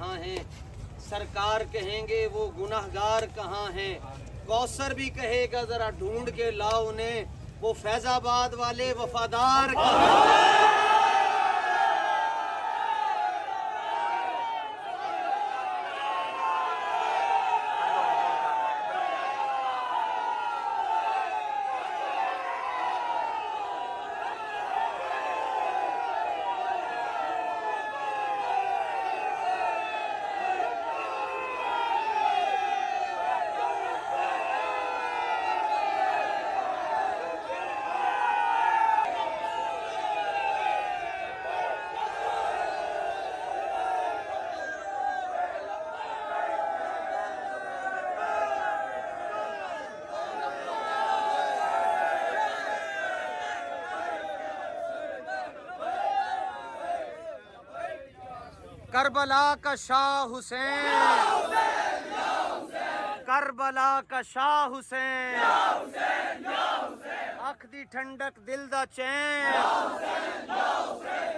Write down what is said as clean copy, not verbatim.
कहाँ हैं, सरकार कहेंगे वो गुनाहगार कहाँ हैं। कौसर भी कहेगा जरा ढूंढ के लाओ उन्हें, वो फैजाबाद वाले वफादार कहाँ हैं। करबला का शाह हुसैन, करबला का शाह हुसैन, अख दी ठंडक दिल दा चैन।